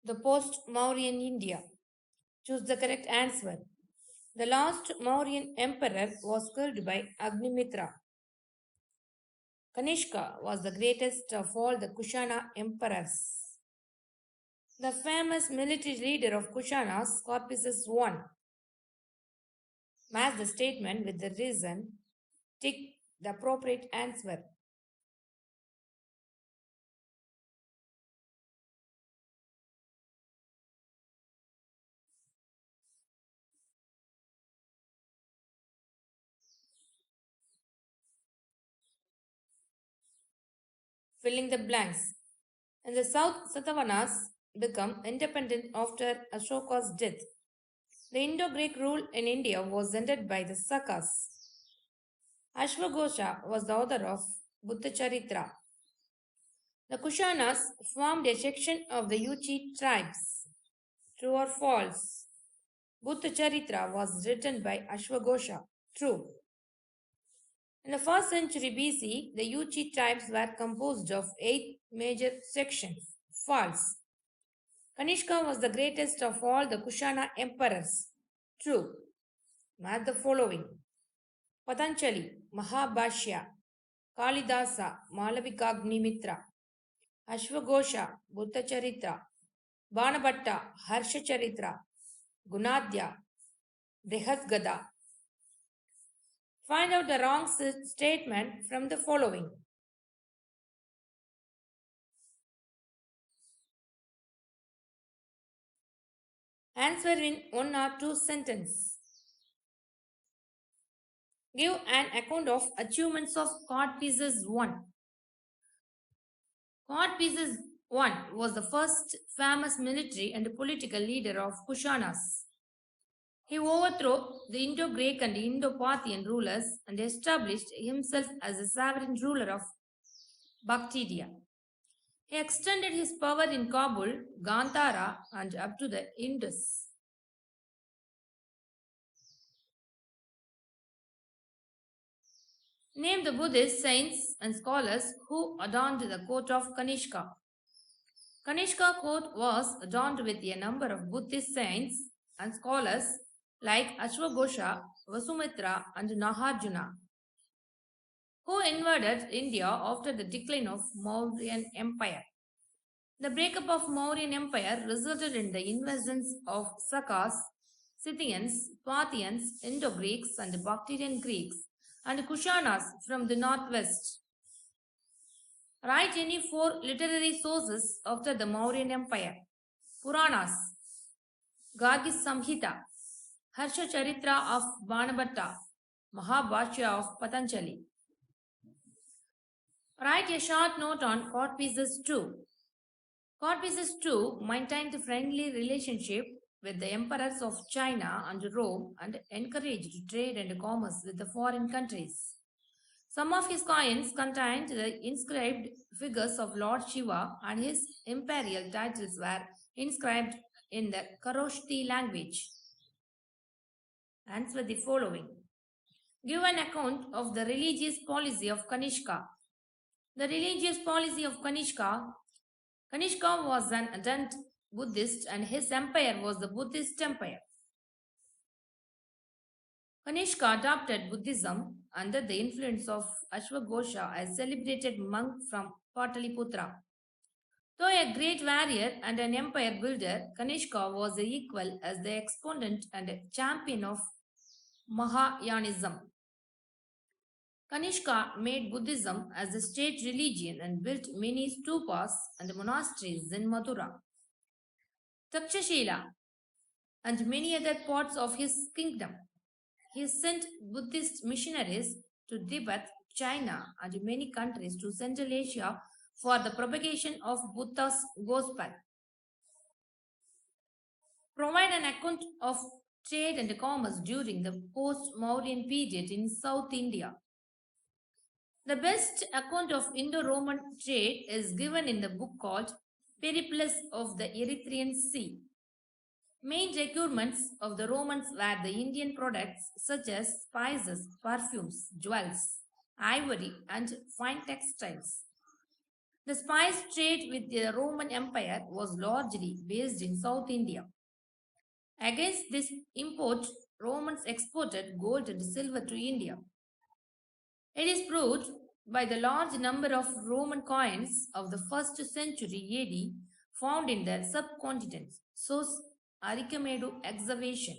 The post-Mauryan India. Choose the correct answer. The last Mauryan emperor was killed by Agnimitra. Kanishka was the greatest of all the Kushana emperors. The famous military leader of Kushanas, Corpus I, match the statement with the reason. Tick the appropriate answer. Filling the blanks. And the South Satavahanas become independent after Ashoka's death. The Indo-Greek rule in India was ended by the Sakas. Ashwagosha was the author of Buddha Charitra. The Kushanas formed a section of the Yuchi tribes. True or false? Buddha Charitra was written by Ashwagosha. True. In the 1st century BC, the Yuchi tribes were composed of 8 major sections. False. Kanishka was the greatest of all the Kushana emperors. True. Match the following. Patanjali, Mahabhashya, Kalidasa, Malavikagnimitra, Ashwagosha, Buddha Charitra, Banabhatta, Harsha Charitra, Gunadhya, Brihasgada. Find out the wrong statement from the following. Answer in one or two sentences. Give an account of achievements of Codpieces 1. Codpieces 1 was the first famous military and political leader of Kushanas. He overthrew the Indo-Greek and Indo-Parthian rulers and established himself as a sovereign ruler of Bactria. He extended his power in Kabul, Gandhara, and up to the Indus. Name the Buddhist saints and scholars who adorned the court of Kanishka. Kanishka court was adorned with a number of Buddhist saints and scholars like Ashwagosha, Vasumitra, and Nagarjuna, who invaded India after the decline of Mauryan Empire. The breakup of Mauryan Empire resulted in the invasions of Sakas, Scythians, Parthians, Indo-Greeks, and Bactrian Greeks, and Kushanas from the northwest. Write any 4 literary sources after the Mauryan Empire. Puranas, Gargi Samhita, Harsha Charitra of Banabhatta, Mahabhashya of Patanjali. Write a short note on Codpieces 2. Codpieces 2 maintained a friendly relationship with the emperors of China and Rome and encouraged trade and commerce with the foreign countries. Some of his coins contained the inscribed figures of Lord Shiva, and his imperial titles were inscribed in the Kharoshthi language. Answer the following. Give an account of the religious policy of Kanishka. The religious policy of Kanishka. Kanishka was an ardent Buddhist and his empire was the Buddhist empire. Kanishka adopted Buddhism under the influence of Ashwagosha, a celebrated monk from Pataliputra. Though a great warrior and an empire builder, Kanishka was equal as the exponent and champion of Mahayanism. Kanishka made Buddhism as a state religion and built many stupas and monasteries in Mathura, Takshashila, and many other parts of his kingdom. He sent Buddhist missionaries to Tibet, China, and many countries to Central Asia for the propagation of Buddha's gospel. Provide an account of trade and commerce during the post-Mauryan period in South India. The best account of Indo-Roman trade is given in the book called Periplus of the Erythraean Sea. Main requirements of the Romans were the Indian products such as spices, perfumes, jewels, ivory, and fine textiles. The spice trade with the Roman Empire was largely based in South India. Against this import, Romans exported gold and silver to India. It is proved by the large number of Roman coins of the 1st century AD found in the subcontinent, shows Archimedes excavation.